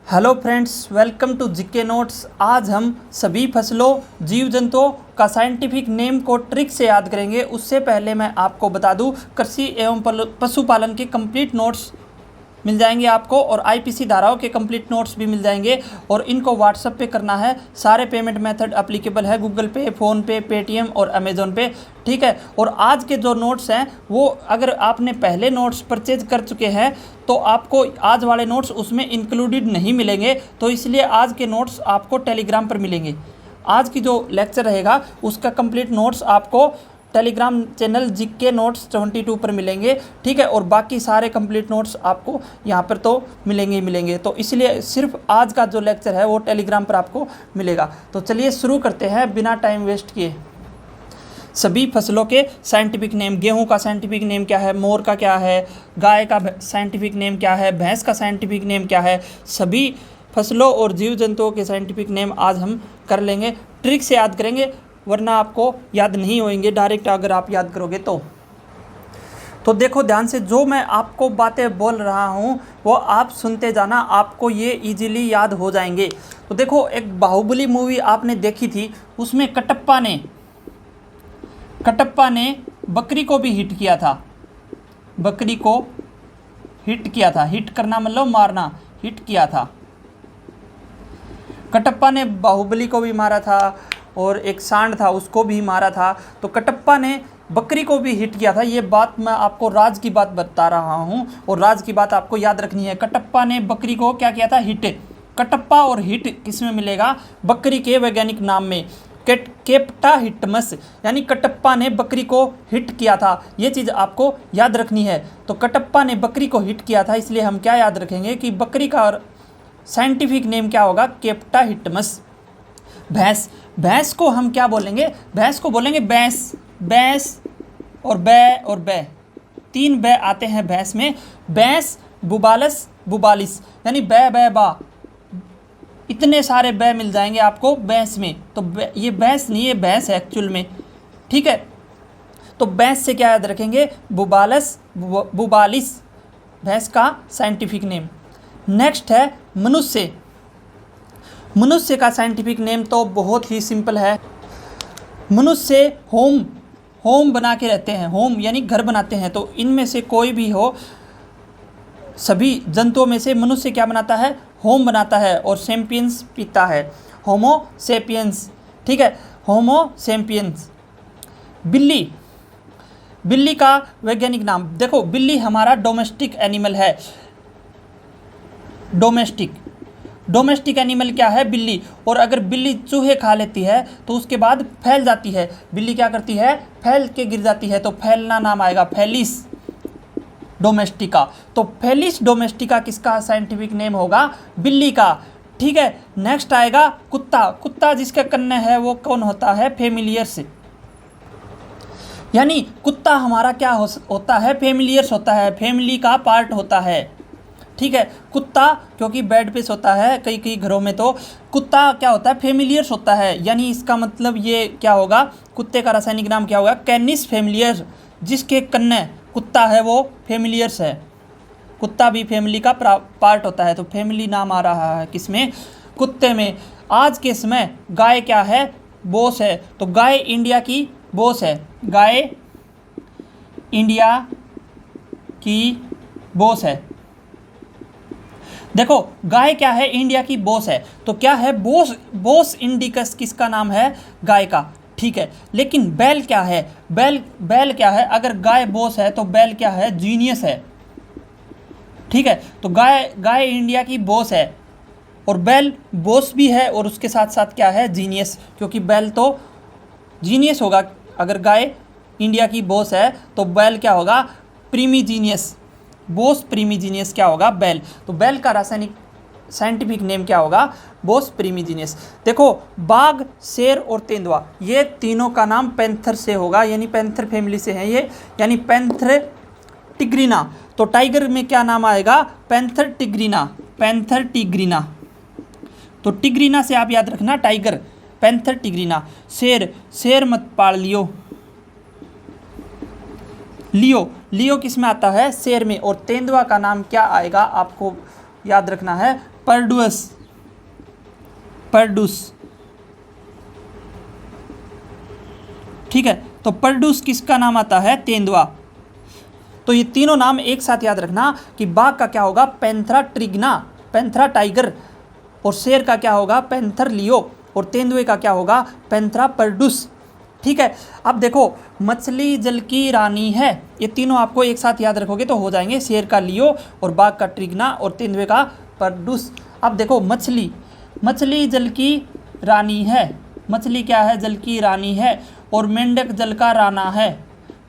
Hello friends, welcome to GK notes. आज हम सभी फसलों जीव जंतुओं का साइंटिफिक नेम को ट्रिक से याद करेंगे। उससे पहले मैं आपको बता दूं, कृषि एवं पशुपालन के कंप्लीट नोट्स मिल जाएंगे आपको और आईपीसी धाराओं के कंप्लीट नोट्स भी मिल जाएंगे और इनको व्हाट्सएप पे करना है। सारे पेमेंट मेथड अप्लीकेबल है, गूगल पे, फ़ोनपे, पेटीएम और अमेज़ॉन पे, ठीक है। और आज के जो नोट्स हैं वो अगर आपने पहले नोट्स परचेज कर चुके हैं तो आपको आज वाले नोट्स उसमें इंक्लूडेड नहीं मिलेंगे, तो इसलिए आज के नोट्स आपको टेलीग्राम पर मिलेंगे। आज की जो लेक्चर रहेगा उसका कंप्लीट नोट्स आपको टेलीग्राम चैनल जीके नोट्स 72 पर मिलेंगे, ठीक है। और बाकी सारे कंप्लीट नोट्स आपको यहाँ पर तो मिलेंगे ही मिलेंगे, तो इसलिए सिर्फ आज का जो लेक्चर है वो टेलीग्राम पर आपको मिलेगा। तो चलिए शुरू करते हैं बिना टाइम वेस्ट किए। सभी फसलों के साइंटिफिक नेम। गेहूं का साइंटिफिक नेम क्या है, मोर का क्या है, गाय का साइंटिफिक नेम क्या है, भैंस का साइंटिफिक नेम क्या है, सभी फसलों और जीव जंतुओं के साइंटिफिक नेम आज हम कर लेंगे। ट्रिक से याद करेंगे वरना आपको याद नहीं होंगे डायरेक्ट अगर आप याद करोगे तो देखो ध्यान से, जो मैं आपको बातें बोल रहा हूँ वो आप सुनते जाना, आपको ये इजीली याद हो जाएंगे। तो देखो, एक बाहुबली मूवी आपने देखी थी, उसमें कटप्पा ने बकरी को भी हिट किया था। बकरी को हिट किया था, हिट करना मतलब मारना, हिट किया था। कटप्पा ने बाहुबली को भी मारा था और एक सांड था उसको भी मारा था। तो कटप्पा ने बकरी को भी हिट किया था। ये बात मैं आपको राज की बात बता रहा हूँ और राज की बात आपको याद रखनी है। कटप्पा ने बकरी को क्या किया था, हिट। कटप्पा और हिट किस में मिलेगा, बकरी के वैज्ञानिक नाम में, केप्टा हिटमस, यानी कटप्पा ने बकरी को हिट किया था। ये चीज़ आपको याद रखनी है। तो कटप्पा ने बकरी को हिट किया था, इसलिए हम क्या याद रखेंगे कि बकरी का साइंटिफिक नेम क्या होगा, केप्टा हिटमस। भैंस को हम क्या बोलेंगे, भैंस को बोलेंगे बैस। बैस और बै, तीन बै आते हैं भैंस में। बैस, बुबालस, बुबालिस, यानी बै बा, इतने सारे बै मिल जाएंगे आपको भैंस में। तो ये भैंस नहीं, ये भैंस है एक्चुअल में, ठीक है। तो भैंस से क्या याद रखेंगे, बुबालस, बुबालिस, भैंस का साइंटिफिक नेम। नेक्स्ट है मनुष्य। मनुष्य का साइंटिफिक नेम तो बहुत ही सिंपल है। मनुष्य होम बना के रहते हैं, होम यानी घर बनाते हैं। तो इनमें से कोई भी हो, सभी जंतुओं में से मनुष्य क्या बनाता है, होम बनाता है और सैपियंस पीता है, होमो सैपियंस, ठीक है, होमो सैपियंस। बिल्ली का वैज्ञानिक नाम देखो, बिल्ली हमारा डोमेस्टिक एनिमल है। डोमेस्टिक एनिमल क्या है, बिल्ली। और अगर बिल्ली चूहे खा लेती है तो उसके बाद फैल जाती है। बिल्ली क्या करती है, फैल के गिर जाती है, तो फैलना नाम आएगा, फेलिस डोमेस्टिका। तो फेलिस डोमेस्टिका किसका साइंटिफिक नेम होगा, बिल्ली का, ठीक है। नेक्स्ट आएगा कुत्ता जिसका कन्न है वो कौन होता है, फेमिलियर्स, यानी कुत्ता हमारा क्या होता है, फेमिलियर्स होता है, फैमिली का पार्ट होता है, ठीक है। कुत्ता क्योंकि बेड पे सोता है कई घरों में, तो कुत्ता क्या होता है, फेमिलियर्स होता है। यानी इसका मतलब ये क्या होगा, कुत्ते का रासायनिक नाम क्या होगा, कैनिस फेमिलियर, जिसके कन्ने कुत्ता है वो फेमिलियर्स है। कुत्ता भी फैमिली का पार्ट होता है, तो फैमिली नाम आ रहा है किसमें, कुत्ते में। आज के समय गाय क्या है, बॉस है। तो गाय इंडिया की बॉस है, गाय इंडिया की बॉस है। देखो, गाय क्या है, इंडिया की बॉस है। तो क्या है, बॉस इंडिकस किसका नाम है, गाय का, ठीक है। लेकिन बैल क्या है, बैल क्या है, अगर गाय बॉस है तो बैल क्या है, जीनियस है, ठीक है। तो गाय इंडिया की बॉस है और बैल बॉस भी है और उसके साथ साथ क्या है, जीनियस, क्योंकि बैल तो जीनियस होगा। अगर गाय इंडिया की बॉस है तो बैल क्या होगा, प्रीमीजीनियस, बोस प्रीमीजीनियस क्या होगा, बैल। तो बैल का रासायनिक साइंटिफिक नेम क्या होगा, बोस प्रीमीजीनियस। देखो, बाघ, शेर और तेंदुआ, ये तीनों का नाम पैंथर से होगा, यानी पैंथर फैमिली से है ये, यानी पैंथर टिग्रिना। तो टाइगर में क्या नाम आएगा, पैंथर टिग्रिना। तो टिग्रिना से आप याद रखना, टाइगर, पैंथर टिग्रिना। शेर मत पाल लियो, लियो किस में आता है, शेर में। और तेंदुआ का नाम क्या आएगा, आपको याद रखना है, परडुस, परडुस, ठीक है। तो परडुस किसका नाम आता है? तेंदुआ। तो ये तीनों नाम एक साथ याद रखना कि बाघ का क्या होगा? पैंथरा ट्रिग्ना, पैंथरा टाइगर, और शेर का क्या होगा? पैंथर लियो, और तेंदुए का क्या होगा? पैंथरा परडुस, ठीक है। अब देखो, मछली जल की रानी है, ये तीनों आपको एक साथ याद रखोगे तो हो जाएंगे, शेर का लियो और बाघ का ट्रिग्ना और तेंदुए का परडुस। अब देखो, मछली, मछली जल की रानी है, मछली क्या है? जल की रानी है, और मेंढक जल का राना है,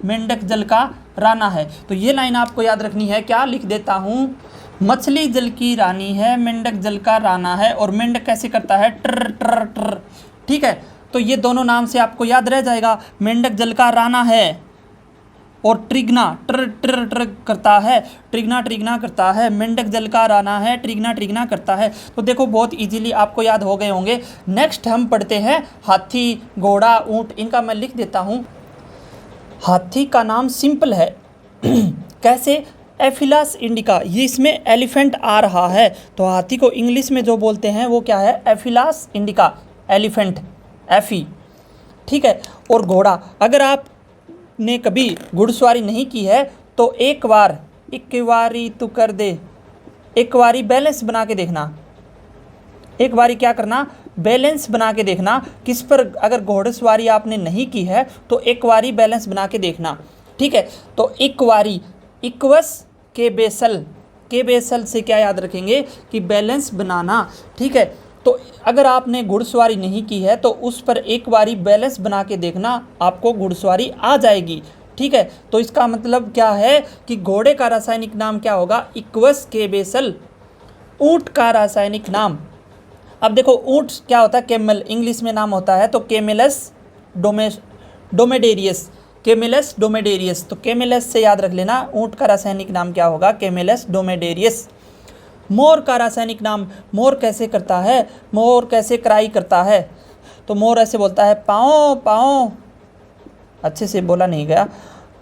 मेंढक जल का राना है। तो ये लाइन आपको याद रखनी है, क्या लिख देता हूँ? मछली जल की रानी है, मेंढक जल का राना है, और मेंढक कैसे करता है? ट्र ट्र ट्र, ठीक है। तो ये दोनों नाम से आपको याद रह जाएगा, मेंढक जल का राना है और ट्रिग्ना ट्र ट्र ट्र करता है, ट्रिग्ना ट्रिग्ना करता है, मेंढक जल का राना है, ट्रिग्ना ट्रिग्ना करता है। तो देखो, बहुत इजीली आपको याद हो गए होंगे। नेक्स्ट हम पढ़ते हैं हाथी, घोड़ा, ऊंट। इनका मैं लिख देता हूँ। हाथी का नाम सिंपल है कैसे? एफिलस इंडिका, ये इसमें एलिफेंट आ रहा है, तो हाथी को इंग्लिश में जो बोलते हैं वो क्या है? एफिलस इंडिका, एलिफेंट, एफी, ठीक है। और घोड़ा, अगर आपने कभी घुड़सवारी नहीं की है तो एक बारी तू कर दे, एक बारी बैलेंस बना के देखना, एक बारी क्या करना? बैलेंस बना के देखना। किस पर? अगर घोड़सवारी आपने नहीं की है तो एक बारी बैलेंस बना के देखना, ठीक है। तो एक बारी, इक्वस के बेसल, के बेसल से क्या याद रखेंगे? कि बैलेंस बनाना, ठीक है। तो अगर आपने घुड़सवारी नहीं की है तो उस पर एक बारी बैलेंस बना के देखना, आपको घुड़सवारी आ जाएगी, ठीक है। तो इसका मतलब क्या है कि घोड़े का रासायनिक नाम क्या होगा? इक्वस के बेसल। ऊंट का रासायनिक नाम, अब देखो, ऊंट क्या होता है? कैमल, इंग्लिश में नाम होता है तो कैमेलस डोमेडेरियस, कैमेलस डोमेडेरियस। तो कैमेलस से याद रख लेना, ऊंट का रासायनिक नाम क्या होगा? कैमेलस डोमेडेरियस। मोर का रासायनिक नाम, मोर कैसे करता है? मोर कैसे क्राई करता है? तो मोर ऐसे बोलता है, पाओ पाओ, अच्छे से बोला नहीं गया,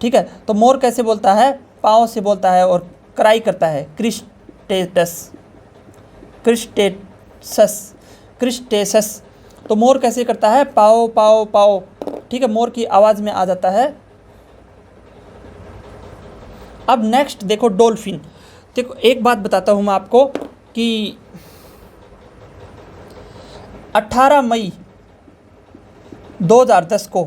ठीक है। तो मोर कैसे बोलता है? पाओ से बोलता है, और क्राई करता है क्रिस्टेटस, क्रिस्टेसस, क्रिस्टेसस। तो मोर कैसे करता है? पाओ पाओ पाओ, ठीक है। मोर की आवाज़ में आ जाता है। अब नेक्स्ट देखो, डॉल्फिन। देखो, एक बात बताता हूँ मैं आपको कि 18 मई 2010 को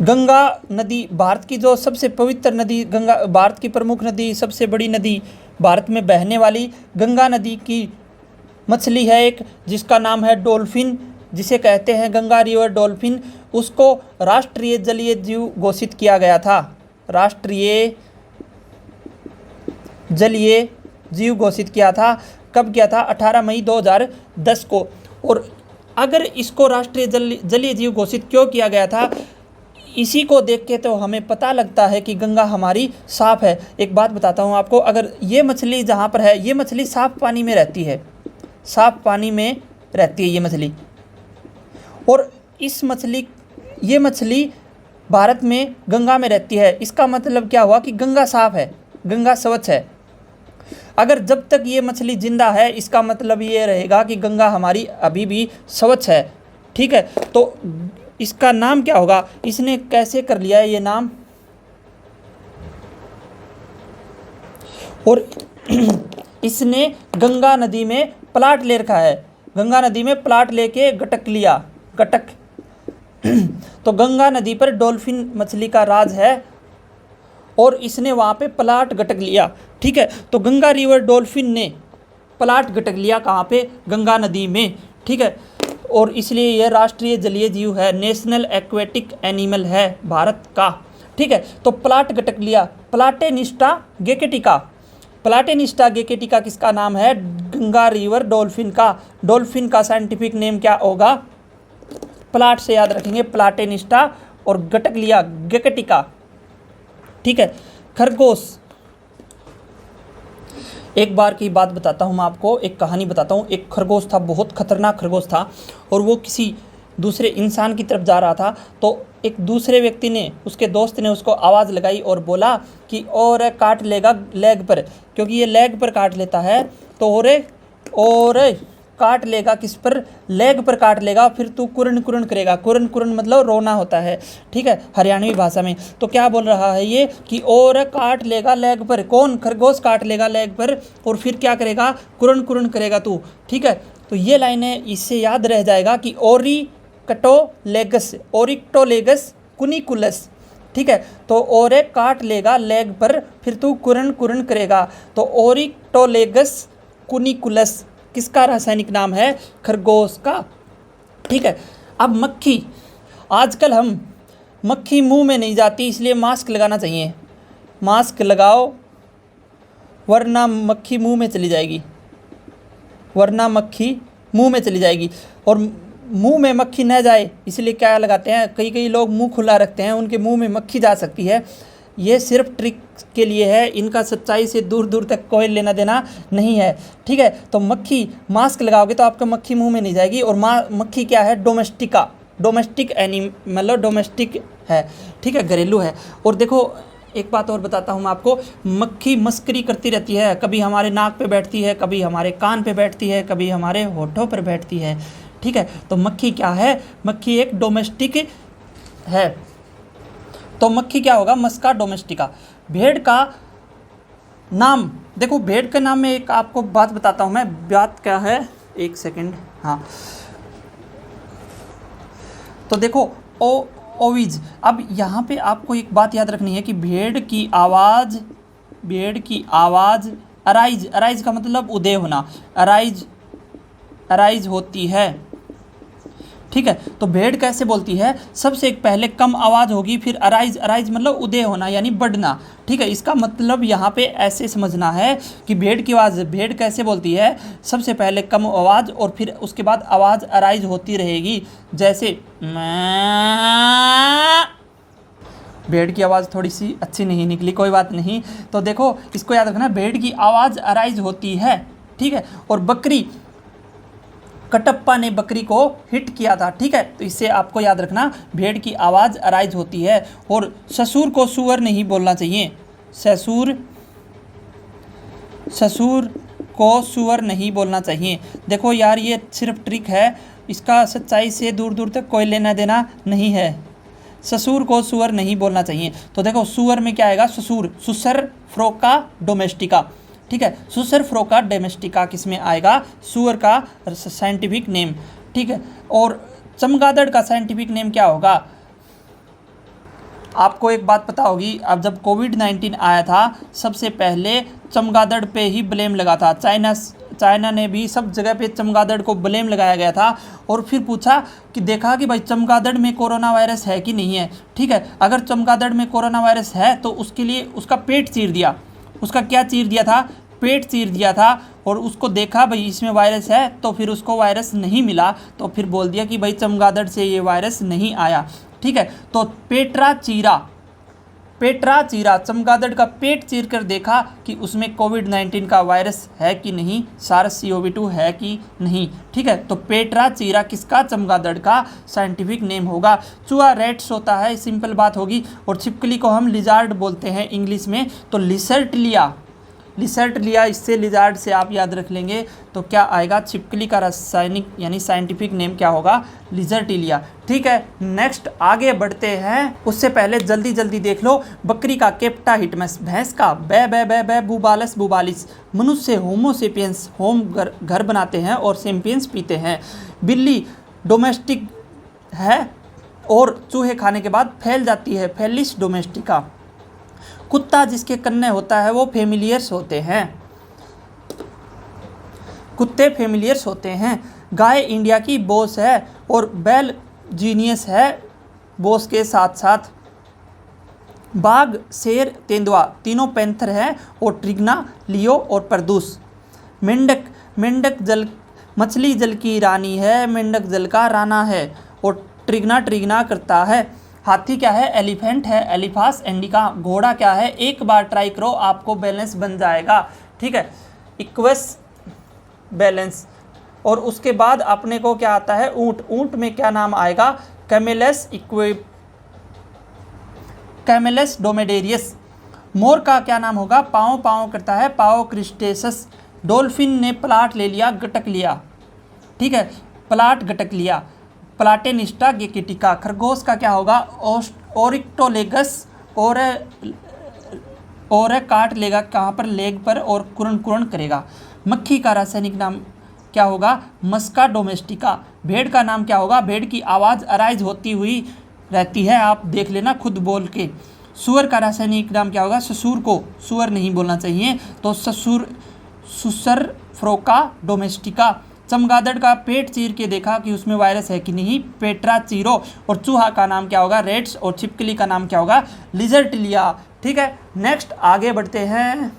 गंगा नदी, भारत की जो सबसे पवित्र नदी, गंगा, भारत की प्रमुख नदी, सबसे बड़ी नदी, भारत में बहने वाली गंगा नदी की मछली है एक, जिसका नाम है डॉल्फिन, जिसे कहते हैं गंगा रिवर डॉल्फिन। उसको राष्ट्रीय जलीय जीव घोषित किया गया था, राष्ट्रीय जलीय जीव घोषित किया था। कब किया था? 18 मई 2010 को। और अगर इसको राष्ट्रीय जलीय जीव घोषित क्यों किया गया था, इसी को देख के तो हमें पता लगता है कि गंगा हमारी साफ़ है। एक बात बताता हूँ आपको, अगर ये मछली जहाँ पर है, ये मछली साफ़ पानी में रहती है, साफ़ पानी में रहती है ये मछली, और ये मछली भारत में गंगा में रहती है। इसका मतलब क्या हुआ कि गंगा साफ़ है, गंगा स्वच्छ है। अगर जब तक ये मछली जिंदा है, इसका मतलब ये रहेगा कि गंगा हमारी अभी भी स्वच्छ है, ठीक है। तो इसका नाम क्या होगा? इसने कैसे कर लिया है ये नाम? और इसने गंगा नदी में प्लाट ले रखा है, गंगा नदी में प्लाट लेके गटक लिया, गटक तो गंगा नदी पर डॉल्फिन मछली का राज है, और इसने वहाँ पे प्लाट गटक लिया, ठीक है। तो गंगा रिवर डॉल्फिन ने प्लाट गटक लिया कहाँ पे? गंगा नदी में, ठीक है। और इसलिए यह राष्ट्रीय जलीय जीव है, नेशनल एक्वेटिक एनिमल है भारत का, ठीक है। तो प्लाट गटक लिया। प्लाटेनिस्टा गेकेटिका, प्लाटेनिस्टा गेकेटिका किसका नाम है? गंगा रिवर डॉल्फिन का। डॉल्फिन का साइंटिफिक नेम क्या होगा? प्लाट से याद रखेंगे, प्लाटेनिस्टा, और गटक लिया गेकेटिका, ठीक है। खरगोश, एक बार की बात बताता हूँ मैं आपको, एक कहानी बताता हूँ। एक खरगोश था, बहुत खतरनाक खरगोश था, और वो किसी दूसरे इंसान की तरफ जा रहा था, तो एक दूसरे व्यक्ति ने, उसके दोस्त ने उसको आवाज़ लगाई और बोला कि और काट लेगा लेग पर, क्योंकि ये लेग पर काट लेता है, तो और काट लेगा किस पर, लेग पर काट लेगा, फिर तू कुरन कुरन करेगा। कुरन कुरन मतलब रोना होता है, ठीक है, हरियाणवी भाषा में। तो क्या बोल रहा है ये कि और काट लेगा लेग पर, कौन, खरगोश काट लेगा लेग पर, और फिर क्या करेगा, कुरन कुरन करेगा तू, ठीक है। तो ये लाइनें इससे याद रह जाएगा कि ओरिकटोलेगस, ओरिकटोलेगस कुनिकुलस, ठीक है। तो और काट लेगा लेग पर, फिर तू कुरन कुरन करेगा। तो ओरिकटोलेगस कुनिकुलस किसका रासायनिक नाम है, खरगोश का, ठीक है। अब मक्खी, आजकल हम मक्खी मुंह में नहीं जाती, इसलिए मास्क लगाना चाहिए। मास्क लगाओ वरना मक्खी मुंह में चली जाएगी, वरना मक्खी मुंह में चली जाएगी। और मुंह में मक्खी न जाए इसलिए क्या लगाते हैं, कई लोग मुंह खुला रखते हैं, उनके मुंह में मक्खी जा सकती है। ये सिर्फ ट्रिक के लिए है, इनका सच्चाई से दूर दूर तक कोई लेना देना नहीं है, ठीक है। तो मक्खी, मास्क लगाओगे तो आपका मक्खी मुंह में नहीं जाएगी। और मक्खी क्या है, डोमेस्टिका, डोमेस्टिक एनिमल, डोमेस्टिक है, ठीक है, घरेलू है। और देखो एक बात और बताता हूँ मैं आपको, मक्खी मस्करी करती रहती है, कभी हमारे नाक पे बैठती है, कभी हमारे कान पे बैठती है, कभी हमारे होठों पर बैठती है, ठीक है। तो मक्खी क्या है, मक्खी एक डोमेस्टिक है। तो मक्खी क्या होगा, मस्का डोमेस्टिका। भेड़ का नाम, देखो भेड़ के नाम में एक आपको बात बताता हूँ मैं, बात क्या है, एक सेकंड, हाँ। तो देखो ओविज, अब यहाँ पे आपको एक बात याद रखनी है कि भेड़ की आवाज़ अराइज, अराइज का मतलब उदय होना, अराइज होती है, ठीक है। तो भेड़ कैसे बोलती है, सबसे पहले कम आवाज़ होगी, फिर अराइज मतलब उदय होना यानी बढ़ना, ठीक है। इसका मतलब यहाँ पे ऐसे समझना है कि भेड़ की आवाज़, भेड़ कैसे बोलती है, सबसे पहले कम आवाज़ और फिर उसके बाद आवाज़ अराइज होती रहेगी। जैसे भेड़ की आवाज़ थोड़ी सी अच्छी नहीं निकली, कोई बात नहीं। तो देखो इसको याद रखना, भेड़ की आवाज़ अराइज होती है, ठीक है। और बकरी, कटप्पा ने बकरी को हिट किया था, ठीक है। तो इससे आपको याद रखना, भेड़ की आवाज़ अराइज होती है। और ससुर को सुअर नहीं बोलना चाहिए, ससुर को सुअर नहीं बोलना चाहिए। देखो यार ये सिर्फ ट्रिक है, इसका सच्चाई से दूर दूर तक कोई लेना देना नहीं है। ससुर को सुअर नहीं बोलना चाहिए। तो देखो सुअर में क्या आएगा, ससुर, सुसर फ्रोका डोमेस्टिका, ठीक है। सुसर फ्रोका डोमेस्टिका किस में आएगा, सुअर का साइंटिफिक नेम, ठीक है। और चमगादड़ का साइंटिफिक नेम क्या होगा, आपको एक बात पता होगी, अब जब कोविड-19 आया था सबसे पहले चमगादड़ पे ही ब्लेम लगा था। चाइना ने भी सब जगह पे चमगादड़ को ब्लेम लगाया गया था। और फिर पूछा कि देखा कि भाई चमगादड़ में कोरोना वायरस है कि नहीं है, ठीक है। अगर चमगादड़ में कोरोना वायरस है तो उसके लिए उसका पेट चीर दिया, उसका क्या चीर दिया था, पेट चीर दिया था। और उसको देखा भाई इसमें वायरस है, तो फिर उसको वायरस नहीं मिला, तो फिर बोल दिया कि भाई चमगादड़ से ये वायरस नहीं आया, ठीक है। तो पेट्रा चीरा चमगादड़ का पेट चीर कर देखा कि उसमें कोविड-19 का वायरस है कि नहीं, SARS-CoV-2 है कि नहीं, ठीक है। तो पेट्रा चीरा किसका, चमगादड़ का साइंटिफिक नेम होगा। चूहा रेट्स होता है, सिंपल बात होगी। और छिपकली को हम लिजार्ड बोलते हैं इंग्लिश में, तो लिसर्ट लिया, इससे लिजार्ड से आप याद रख लेंगे तो क्या आएगा, छिपकली का रासायनिक यानी साइंटिफिक नेम क्या होगा, लिजर्टिलिया, ठीक है। नेक्स्ट आगे बढ़ते हैं, उससे पहले जल्दी देख लो, बकरी का केप्टा हिटमस, भैंस का बै बुबालस बुबालिस, मनुष्य होमोसेपियंस होम घर बनाते हैं और सेम्पियंस पीते हैं। बिल्ली डोमेस्टिक है और चूहे खाने के बाद फैल जाती है, फेलिस डोमेस्टिका। कुत्ता जिसके कन्ने होता है वो फेमिलियर्स होते हैं, कुत्ते फेमिलियर्स होते हैं। गाय इंडिया की बॉस है और बैल जीनियस है बॉस के साथ साथ। बाघ, शेर, तेंदुआ तीनों पैंथर हैं और ट्रिग्ना, लियो और परदूस। मेंढक मछली जल की रानी है, मेंढक जल का राना है और ट्रिग्ना करता है। हाथी क्या है, एलिफेंट है, एलिफास इंडिका। घोड़ा क्या है, एक बार ट्राई करो आपको बैलेंस बन जाएगा, ठीक है, इक्वस बैलेंस। और उसके बाद अपने को क्या आता है, ऊंट। ऊंट में क्या नाम आएगा, कैमेलस डोमेडेरियस। मोर का क्या नाम होगा, पाँव पाँव करता है, पाओ क्रिस्टेसस। डॉल्फिन ने प्लाट ले लिया, गटक लिया, ठीक है, प्लाट गटक लिया, प्लाटेनिस्टा गेकेटिका। खरगोश का क्या होगा, ओरिक्टोलेगस। और काट लेगा कहाँ पर, लेग पर, और कुरण कुरण करेगा। मक्खी का रासायनिक नाम क्या होगा, मस्का डोमेस्टिका। भेड़ का नाम क्या होगा, भेड़ की आवाज़ अराइज होती हुई रहती है, आप देख लेना खुद बोल के। सुअर का रासायनिक नाम क्या होगा, ससुर को सुअर नहीं बोलना चाहिए, तो सुसर फ्रोका डोमेस्टिका। चमगादड़ का पेट चीर के देखा कि उसमें वायरस है कि नहीं, पेट्रा चीरो। और चूहा का नाम क्या होगा, रेड्स। और छिपकली का नाम क्या होगा, लिजर्टिलिया। ठीक है, नेक्स्ट आगे बढ़ते हैं।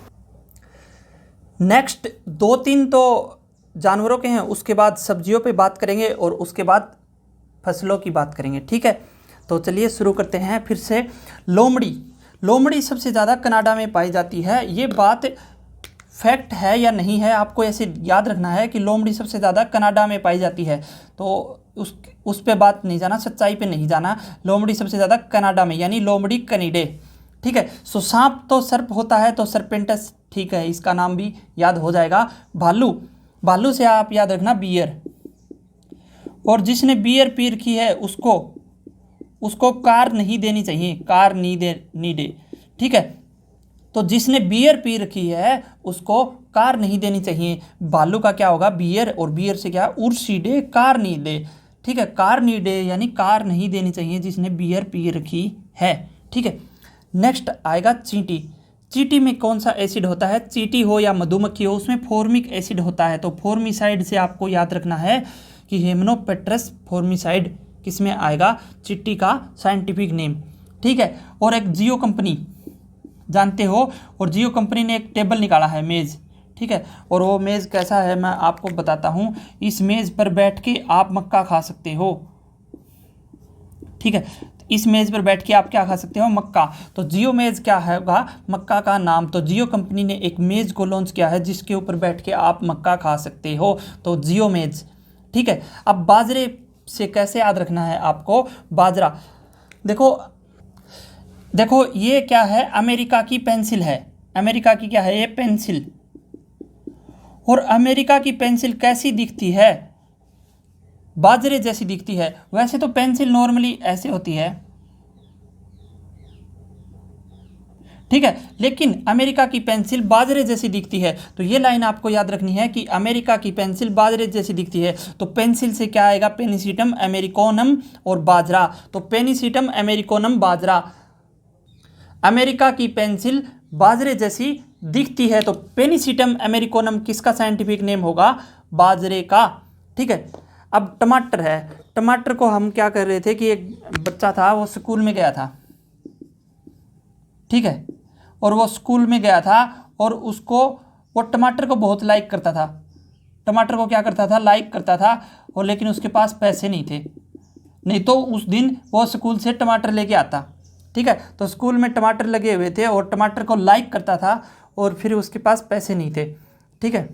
नेक्स्ट 2-3 तो जानवरों के हैं, उसके बाद सब्जियों पे बात करेंगे और उसके बाद फसलों की बात करेंगे। ठीक है, तो चलिए शुरू करते हैं फिर से। लोमड़ी। लोमड़ी सबसे ज़्यादा कनाडा में पाई जाती है। ये बात फैक्ट है या नहीं है, आपको ऐसे याद रखना है कि लोमड़ी सबसे ज़्यादा कनाडा में पाई जाती है, तो उस पे बात नहीं जाना, सच्चाई पे नहीं जाना। लोमड़ी सबसे ज़्यादा कनाडा में, यानी लोमड़ी कनीडे। ठीक है, सो सांप तो सर्प होता है, तो सर्पेंटस, ठीक है, इसका नाम भी याद हो जाएगा। भालू। भालू से आप याद रखना बियर। और जिसने बियर पी रखी है उसको कार नहीं देनी चाहिए, कार नीडे। ठीक है, तो जिसने बियर पी रखी है उसको कार नहीं देनी चाहिए। भालू का क्या होगा, बियर, और बियर से क्या, उर्सीडे, कार नीडे। ठीक है, कार नीडे यानी कार नहीं देनी चाहिए जिसने बियर पी रखी है। ठीक है, नेक्स्ट आएगा चींटी। चींटी में कौन सा एसिड होता है, चींटी हो या मधुमक्खी हो, उसमें फॉर्मिक एसिड होता है, तो फॉर्मिसाइड से आपको याद रखना है कि हेमनोपेट्रस फॉर्मिसाइड किसमें आएगा, चींटी का साइंटिफिक नेम। ठीक है, और एक जियो कंपनी जानते हो, और जियो कंपनी ने एक टेबल निकाला है, मेज़। ठीक है, और वो मेज़ कैसा है मैं आपको बताता हूँ। इस मेज़ पर बैठ के आप मक्का खा सकते हो। ठीक है, इस मेज़ पर बैठ के आप क्या खा सकते हो, मक्का। तो जियो मेज़ क्या होगा, मक्का का नाम। तो जियो कंपनी ने एक मेज़ को लॉन्च किया है जिसके ऊपर बैठ के आप मक्का खा सकते हो, तो जियो मेज़। ठीक है, अब बाजरे से कैसे याद रखना है आपको, बाजरा। देखो ये क्या है, अमेरिका की पेंसिल है। अमेरिका की क्या है, ये पेंसिल। और अमेरिका की पेंसिल कैसी दिखती है, बाजरे जैसी दिखती है। वैसे तो पेंसिल नॉर्मली ऐसे होती है, ठीक है, लेकिन अमेरिका की पेंसिल बाजरे जैसी दिखती है। तो ये लाइन आपको याद रखनी है कि अमेरिका की पेंसिल बाजरे जैसी दिखती है। तो पेंसिल से क्या आएगा, पेनिसिटम अमेरिकोनम और बाजरा। तो पेनिसिटम अमेरिकोनम बाजरा। अमेरिका की पेंसिल बाजरे जैसी दिखती है, तो पेनिसिटम अमेरिकोनम किसका साइंटिफिक नेम होगा, बाजरे का। ठीक है, अब टमाटर है। टमाटर को हम क्या कर रहे थे कि एक बच्चा था, वो स्कूल में गया था। ठीक है, और वो स्कूल में गया था और वो टमाटर को बहुत लाइक करता था। टमाटर को क्या करता था, लाइक करता था, और लेकिन उसके पास पैसे नहीं थे, नहीं तो उस दिन वो स्कूल से टमाटर लेके आता। ठीक है, तो स्कूल में टमाटर लगे हुए थे और टमाटर को लाइक करता था, और फिर उसके पास पैसे नहीं थे। ठीक है,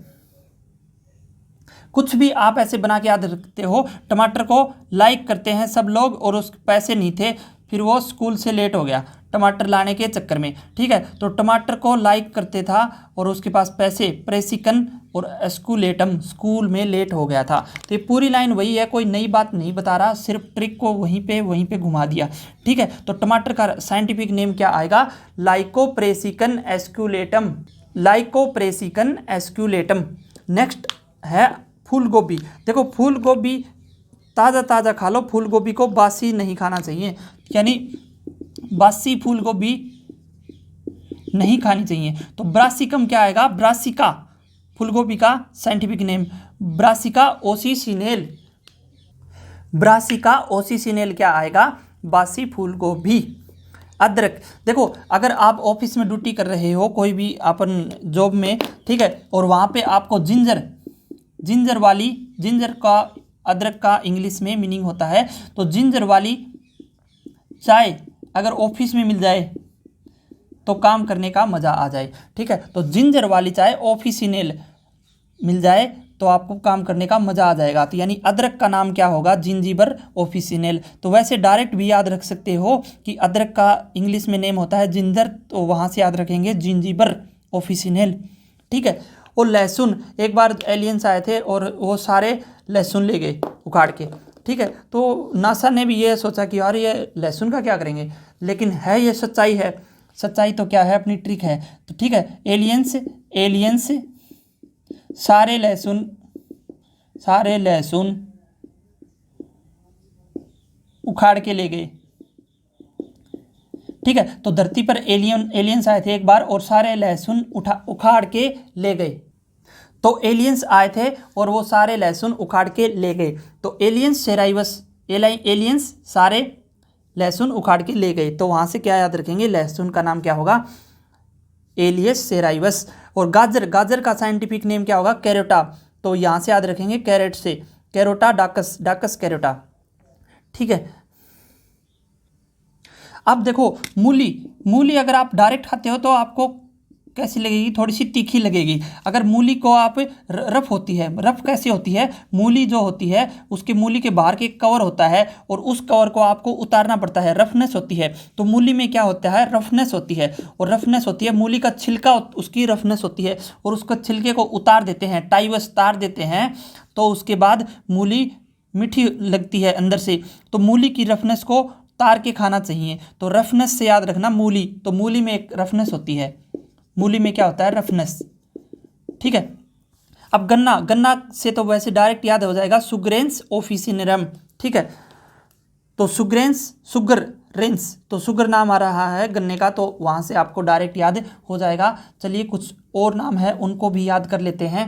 कुछ भी आप ऐसे बना के याद रखते हो, टमाटर को लाइक करते हैं सब लोग और उस पैसे नहीं थे, फिर वो स्कूल से लेट हो गया टमाटर लाने के चक्कर में। ठीक है, तो टमाटर को लाइक करते था और उसके पास पैसे, प्रेसिकन और एस्कुलेटम, स्कूल में लेट हो गया था। तो ये पूरी लाइन वही है, कोई नई बात नहीं बता रहा, सिर्फ ट्रिक को वहीं पे घुमा दिया। ठीक है, तो टमाटर का साइंटिफिक नेम क्या आएगा, लाइकोप्रेसिकन एस्कुलेटम। लाइकोप्रेसिकन एस्कुलेटम। नेक्स्ट है फूल गोभी। देखो फूल गोभी ताज़ा ताज़ा खा लो, फूल गोभी को बासी नहीं खाना चाहिए, यानी बासी फूल गोभी नहीं खानी चाहिए। तो ब्रासिकम क्या आएगा, ब्रासिका, फूल गोभी का साइंटिफिक नेम ब्रासिका ओसिसिनेल। ब्रासिका ओसिसिनेल क्या आएगा, बासी फूल गोभी। अदरक। देखो अगर आप ऑफिस में ड्यूटी कर रहे हो, कोई भी अपन जॉब में, ठीक है, और वहाँ पे आपको जिंजर का, अदरक का इंग्लिश में मीनिंग होता है, तो जिंजर वाली चाय अगर ऑफिस में मिल जाए तो काम करने का मज़ा आ जाए। ठीक है, तो जिंजर वाली चाय ऑफिसिनेल मिल जाए तो आपको काम करने का मज़ा आ जाएगा। तो यानी अदरक का नाम क्या होगा, जिंजीबर ऑफिसिनेल। तो वैसे डायरेक्ट भी याद रख सकते हो कि अदरक का इंग्लिश में नेम होता है जिंजर, तो वहाँ से याद रखेंगे जिंजीबर ऑफिसिनेल। ठीक है। और लहसुन, एक बार एलियंस आए थे और वो सारे लहसुन ले गए उखाड़ के। ठीक है। तो नासा ने भी ये सोचा कि यार ये लहसुन का क्या करेंगे, लेकिन है ये सच्चाई है। सच्चाई तो क्या है, अपनी ट्रिक है। तो ठीक है, एलियंस सारे लहसुन उखाड़ के ले गए। ठीक है। तो धरती पर एलियंस आए थे एक बार और सारे लहसुन उखाड़ के ले गए। तो एलियंस आए थे और वो सारे लहसुन उखाड़ के ले गए। तो एलियंस सारे लहसुन उखाड़ के ले गए। तो वहाँ से क्या याद रखेंगे, लहसुन का नाम क्या होगा, एलियस सेराइवस। और गाजर का साइंटिफिक नेम क्या होगा, कैरोटा। तो यहाँ से याद रखेंगे कैरेट से, कैरोटा डाकस कैरोटा। ठीक है। अब देखो मूली अगर आप डायरेक्ट खाते हो तो आपको कैसी लगेगी, थोड़ी सी तीखी लगेगी। अगर मूली को आप रफ होती है, रफ कैसे होती है, मूली जो होती है उसके मूली के बाहर के कवर होता है और उस कवर को आपको उतारना पड़ता है, रफनेस होती है। तो मूली में क्या होता है, रफनेस होती है। और रफनेस होती है, मूली का छिलका उसकी रफनेस होती है और उसका छिलके को उतार देते हैं, टाइवस उतार देते हैं। तो उसके बाद मूली मीठी लगती है अंदर से। तो मूली की रफनेस को उतार के खाना चाहिए। तो रफनेस से याद रखना मूली। तो मूली में एक रफनेस होती है, मूली में क्या होता है, रफनेस। ठीक है। अब गन्ना से तो वैसे डायरेक्ट याद हो जाएगा सुगरेंस ऑफिसिनेरम। ठीक है। तो सुगरेंस, तो सुगर नाम आ रहा है गन्ने का, तो वहाँ से आपको डायरेक्ट याद हो जाएगा। चलिए कुछ और नाम है उनको भी याद कर लेते हैं।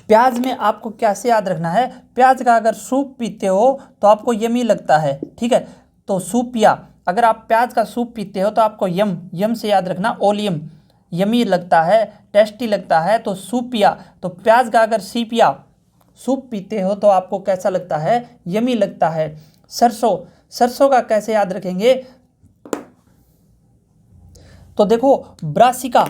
प्याज में आपको कैसे याद रखना है, प्याज का अगर सूप पीते हो तो आपको यमी लगता है। ठीक है। तो सूप पिया, अगर आप प्याज का सूप पीते हो तो आपको यम से याद रखना, ओलियम, यमी लगता है, टेस्टी लगता है। तो सूप पिया, तो प्याज का अगर सूप पीते हो तो आपको कैसा लगता है, यमी लगता है। सरसों का कैसे याद रखेंगे, तो देखो ब्रासिका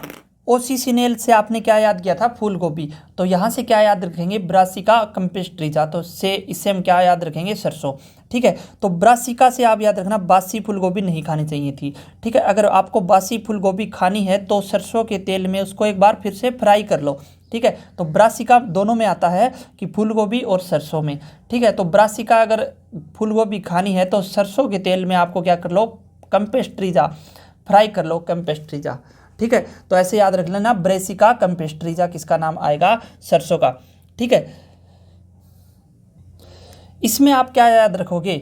ओसिसिनेल से आपने क्या याद किया था, फूल गोभी। तो यहाँ से क्या याद रखेंगे, ब्रासिका कंपेस्ट्रीजा। तो इससे हम क्या याद रखेंगे, सरसों। ठीक है। तो ब्रासिका से आप याद रखना बासी फूल गोभी नहीं खानी चाहिए थी। ठीक है। अगर आपको बासी फूल गोभी खानी है तो सरसों के तेल में उसको एक बार फिर से फ्राई कर लो। ठीक है। तो ब्रासिका दोनों में आता है कि फूल गोभी और सरसों में। ठीक है। तो ब्रासिका अगर फूल गोभी खानी है तो सरसों के तेल में आपको क्या कर लो, कंपेस्ट्रीजा, फ्राई कर लो कंपेस्ट्रीजा। ठीक है। तो ऐसे याद रख लेना, ब्रेसिका कंपेस्ट्रीजा किसका नाम आएगा, सरसों का। ठीक है। इसमें आप क्या याद रखोगे,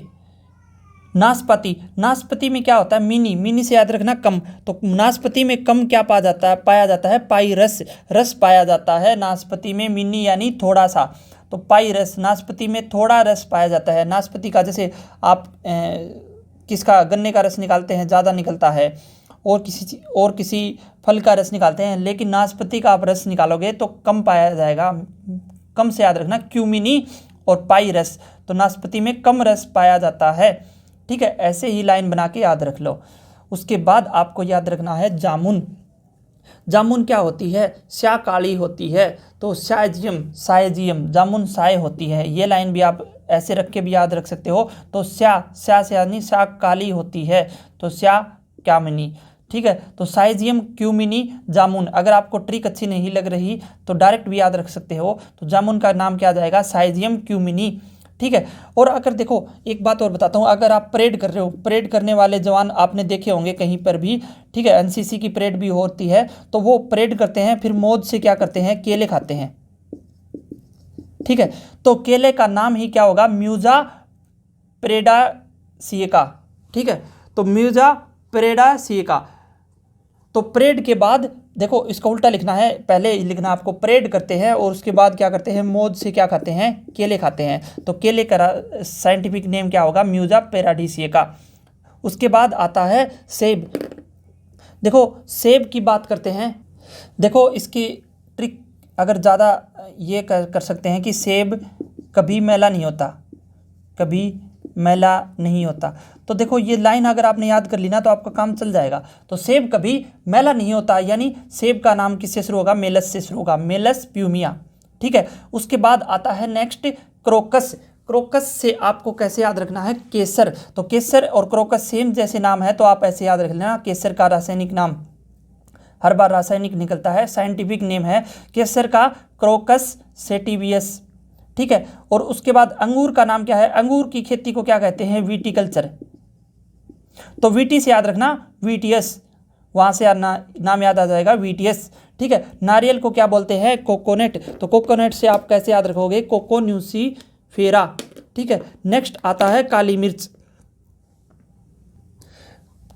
नाशपाती में क्या होता है, मिनी से याद रखना कम। तो नाशपाती में कम क्या पाया जाता है, पाई रस पाया जाता है नाशपाती में, मिनी यानी थोड़ा सा। तो पाई रस, नाशपाती में थोड़ा रस पाया जाता है। नाशपाती का जैसे आप किसका, गन्ने का रस निकालते हैं ज़्यादा निकलता है, और किसी फल का रस निकालते हैं, लेकिन नाशपाती का आप रस निकालोगे तो कम पाया जाएगा। कम से याद रखना, क्यूमिनी और पाई रस। तो नाशपाती में कम रस पाया जाता है। ठीक है। ऐसे ही लाइन बना के याद रख लो। उसके बाद आपको याद रखना है जामुन क्या होती है, स्या काली होती है। तो सायजियम, जामुन साय होती है। ये लाइन भी आप ऐसे रख के भी याद रख सकते हो। तो स्या से यानी स्या काली होती है, तो स्या क्यामिनी। ठीक है। तो साइजियम क्यूमिनी जामुन। अगर आपको ट्रिक अच्छी नहीं लग रही तो डायरेक्ट भी याद रख सकते हो। तो जामुन का नाम क्या आ जाएगा, साइजियम क्यूमिनी। ठीक है। और अगर देखो एक बात और बताता हूँ, अगर आप परेड कर रहे हो, परेड करने वाले जवान आपने देखे होंगे कहीं पर भी। ठीक है। एनसीसी की परेड भी होती है, तो वो परेड करते हैं, फिर मौज से क्या करते हैं, केले खाते हैं। ठीक है। तो केले का नाम ही क्या होगा, म्यूजा पेरेडासिएका। ठीक है। तो म्यूजा पेरेडासिएका। तो परेड के बाद देखो इसका उल्टा लिखना है, पहले लिखना आपको परेड करते हैं और उसके बाद क्या करते हैं, मौज से क्या खाते हैं, केले खाते हैं। तो केले का साइंटिफिक नेम क्या होगा, म्यूजा पेरेडासिएका। उसके बाद आता है सेब। देखो सेब की बात करते हैं। देखो इसकी ट्रिक अगर ज़्यादा ये कर सकते हैं कि सेब कभी मैला नहीं होता, कभी मैला नहीं होता। तो देखो ये लाइन अगर आपने याद कर ली ना तो आपका काम चल जाएगा। तो सेब कभी मैला नहीं होता, यानी सेब का नाम किससे शुरू होगा, मेलस से शुरू होगा, मेलस प्यूमिया। ठीक है, उसके बाद आता है नेक्स्ट क्रोकस। क्रोकस से आपको कैसे याद रखना है, केसर। तो केसर और क्रोकस सेम जैसे नाम है तो आप ऐसे याद रख लेना। केसर का रासायनिक नाम हर बार रासायनिक निकलता है, साइंटिफिक नेम है केसर का क्रोकस सेटिवियस। ठीक है, और उसके बाद अंगूर का नाम क्या है, अंगूर की खेती को क्या कहते हैं, विटिकल्चर। तो वीटी से याद रखना वीटियस, वहां से नाम याद आ जाएगा वीटियस। ठीक है, नारियल को क्या बोलते हैं, कोकोनट। तो कोकोनट से आप कैसे याद रखोगे, कोकोन्यूसीफेरा। ठीक है, नेक्स्ट आता है काली मिर्च।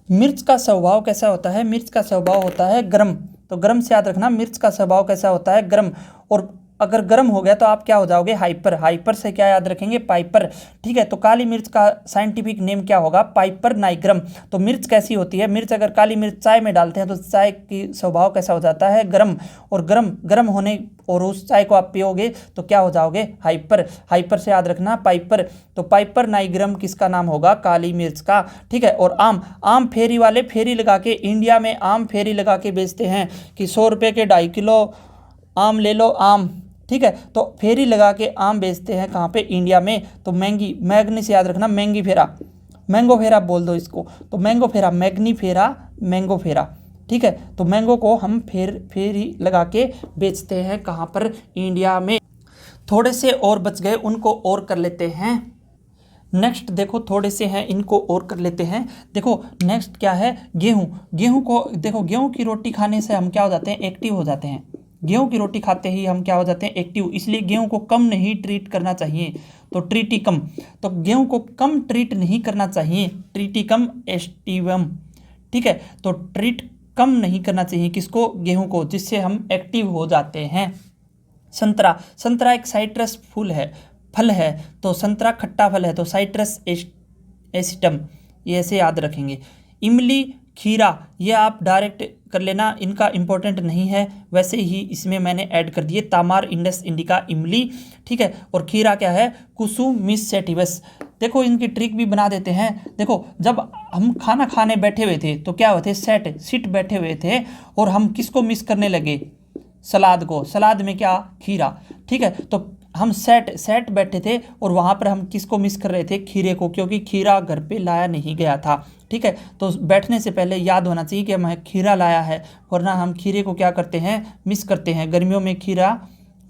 मिर्च का स्वभाव कैसा होता है, मिर्च का स्वभाव होता है गर्म। तो गर्म से याद रखना, मिर्च का स्वभाव कैसा होता है, गर्म। और अगर गर्म हो गया तो आप क्या हो जाओगे, हाइपर। हाइपर से क्या याद रखेंगे, पाइपर। ठीक है, तो काली मिर्च का साइंटिफिक नेम क्या होगा, पाइपर नाइग्रम। तो मिर्च कैसी होती है, मिर्च अगर काली मिर्च चाय में डालते हैं तो चाय की स्वभाव कैसा हो जाता है, गर्म। और गर्म होने और उस चाय को आप पियोगे तो क्या हो जाओगे, हाइपर। हाइपर से याद रखना पाइपर। तो पाइपर नाइग्रम किसका नाम होगा, काली मिर्च का। ठीक है, और आम फेरी वाले फेरी लगा के, इंडिया में आम फेरी लगा के बेचते हैं कि 100 रुपये के 2.5 किलो आम ले लो, आम। ठीक है, तो फेरी लगा के आम बेचते हैं कहाँ पे, इंडिया में। तो मैग्नी से याद रखना, मैंगी फेरा, मैंगो फेरा बोल दो इसको। तो मैंगो फेरा, मैग्नी फेरा, मैंगो फेरा। ठीक है, तो मैंगो को हम फेरी लगा के बेचते हैं कहाँ पर, इंडिया में। थोड़े से और बच गए, उनको और कर लेते हैं। नेक्स्ट देखो, थोड़े से हैं इनको और कर लेते हैं। देखो नेक्स्ट क्या है, गेहूँ। गेहूँ को देखो, गेहूँ की रोटी खाने से हम क्या हो जाते हैं, एक्टिव हो जाते हैं। गेहूं की रोटी खाते ही हम क्या हो जाते हैं, एक्टिव। इसलिए गेहूं को कम नहीं ट्रीट करना चाहिए, तो ट्रीटिकम। तो गेहूं को कम ट्रीट नहीं करना चाहिए, ट्रीटिकम एस्टिवम। ठीक है, तो ट्रीट कम नहीं करना चाहिए किसको, गेहूं को, जिससे हम एक्टिव हो जाते हैं। संतरा। संतरा एक साइट्रस फल है। तो संतरा खट्टा फल है, तो साइट्रस एसिटम, ये ऐसे याद रखेंगे। इमली, खीरा, ये आप डायरेक्ट कर लेना, इनका इंपॉर्टेंट नहीं है, वैसे ही इसमें मैंने ऐड कर दिए, तामार इंडस इंडिका, इमली। ठीक है, और खीरा क्या है, कुसुम मिस सेटिवस। देखो इनकी ट्रिक भी बना देते हैं। देखो जब हम खाना खाने बैठे हुए थे तो क्या हुए थे, सिट बैठे हुए थे, और हम किसको मिस करने लगे, सलाद को। सलाद में क्या, खीरा। ठीक है, तो हम सेट बैठे थे और वहाँ पर हम किसको मिस कर रहे थे, खीरे को, क्योंकि खीरा घर पे लाया नहीं गया था। ठीक है, तो बैठने से पहले याद होना चाहिए कि हमें खीरा लाया है, वरना हम खीरे को क्या करते हैं, मिस करते हैं। गर्मियों में खीरा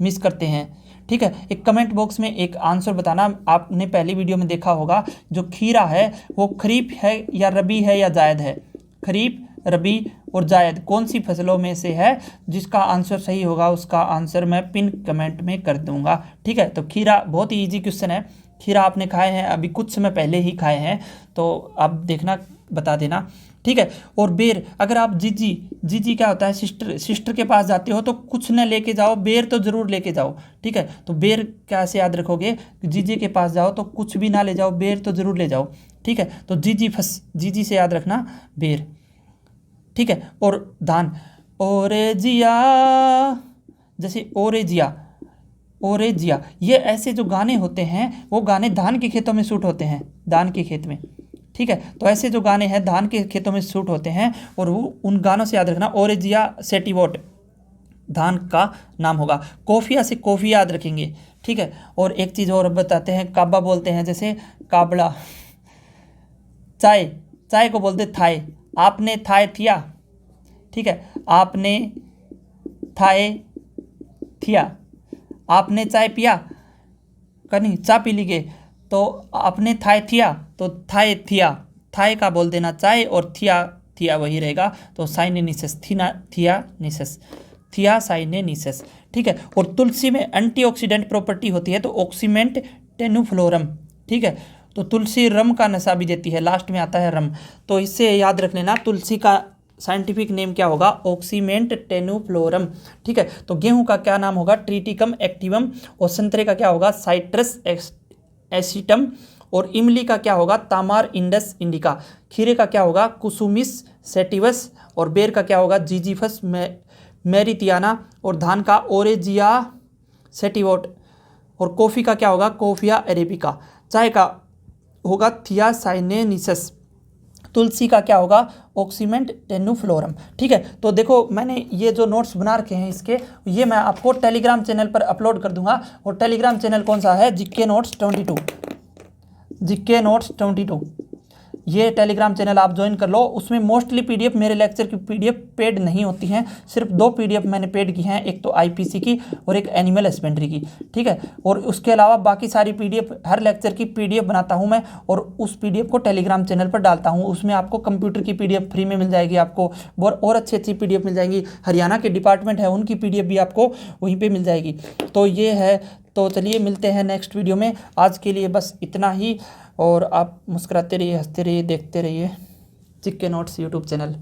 मिस करते हैं। ठीक है, एक कमेंट बॉक्स में एक आंसर बताना। आपने पहली वीडियो में देखा होगा, जो खीरा है वो खरीफ है या रबी है या जायद है, खरीफ, रबी और जायद कौन सी फसलों में से है। जिसका आंसर सही होगा उसका आंसर मैं पिन कमेंट में कर दूंगा। ठीक है, तो खीरा बहुत ही इजी क्वेश्चन है। खीरा आपने खाए हैं, अभी कुछ समय पहले ही खाए हैं, तो आप देखना, बता देना। ठीक है, और बेर, अगर आप जीजी क्या होता है, सिस्टर के पास जाते हो तो कुछ न लेके जाओ, बेर तो ज़रूर लेके जाओ। ठीक है, तो बेर कैसे याद रखोगे, जीजी के पास जाओ तो कुछ भी ना ले जाओ, बेर तो ज़रूर ले जाओ। ठीक है, तो जीजी से याद रखना, बेर। ठीक है, और धान, ओरेजिया, जैसे ओरेजिया, ये ऐसे जो गाने होते हैं वो गाने धान के खेतों में शूट होते हैं, धान के खेत में। ठीक है, तो ऐसे जो गाने हैं धान के खेतों में शूट होते हैं, और वो उन गानों से याद रखना, ओरेजिया सेटिवोट धान का नाम होगा। कोफिया से कॉफ़ी याद रखेंगे। ठीक है, और एक चीज़ और बताते हैं, काबा बोलते हैं, जैसे काबड़ा। चाय को बोलते थाय, आपने थाय थिया। ठीक है, आपने थाय थिया, आपने चाय पिया, कहीं चाय पी लीजिए, तो आपने थाय थिया, तो थाय थिया, थाय का बोल देना चाय, और थिया वही रहेगा, तो साइनेनिसस, थिया साइनेनिसस। ठीक है, और तुलसी में एंटीऑक्सीडेंट प्रॉपर्टी होती है, तो ऑक्सीमेंट टेनुफ्लोरम। ठीक है, तो तुलसी रम का नशा भी देती है, लास्ट में आता है रम। तो इससे याद रख लेना, तुलसी का साइंटिफिक नेम क्या होगा, ऑक्सीमेंट टेनुफ्लोरम। ठीक है, तो गेहूं का क्या नाम होगा, ट्रीटिकम एक्टिवम, और संतरे का क्या होगा, साइट्रस एसिटम, और इमली का क्या होगा, तामार इंडस इंडिका। खीरे का क्या होगा, कुसुमिस सेटिवस, और बेर का क्या होगा, जीजीफस मेरितियाना, और धान का ओरेजिया सेटिवोट, और कॉफ़ी का क्या होगा, कॉफिया अरेबिका। चाय का होगा थियासाइनेनिसस, तुलसी का क्या होगा ऑक्सीमेंट टेन्यूफ्लोरम। ठीक है, तो देखो मैंने ये जो नोट्स बना रखे हैं इसके, ये मैं आपको टेलीग्राम चैनल पर अपलोड कर दूंगा। और टेलीग्राम चैनल कौन सा है, जीके नोट्स 22, जीके नोट्स 22, ये टेलीग्राम चैनल आप ज्वाइन कर लो। उसमें मोस्टली पीडीएफ, मेरे लेक्चर की पीडीएफ पेड नहीं होती हैं, सिर्फ 2 पीडीएफ मैंने पेड की हैं, एक तो आईपीसी की और एक एनिमल हस्बेंड्री की। ठीक है, और उसके अलावा बाकी सारी पीडीएफ, हर लेक्चर की पीडीएफ बनाता हूं मैं और उस पीडीएफ को टेलीग्राम चैनल पर डालता हूं। उसमें आपको कंप्यूटर की पीडीएफ फ्री में मिल जाएगी, आपको और अच्छी अच्छी पीडीएफ मिल जाएंगी। हरियाणा के डिपार्टमेंट है उनकी पीडीएफ भी आपको वहीं पर मिल जाएगी। तो ये है, तो चलिए मिलते हैं नेक्स्ट वीडियो में। आज के लिए बस इतना ही, और आप मुस्कुराते रहिए, हंसते रहिए, देखते रहिए जीके नोट्स यूट्यूब चैनल।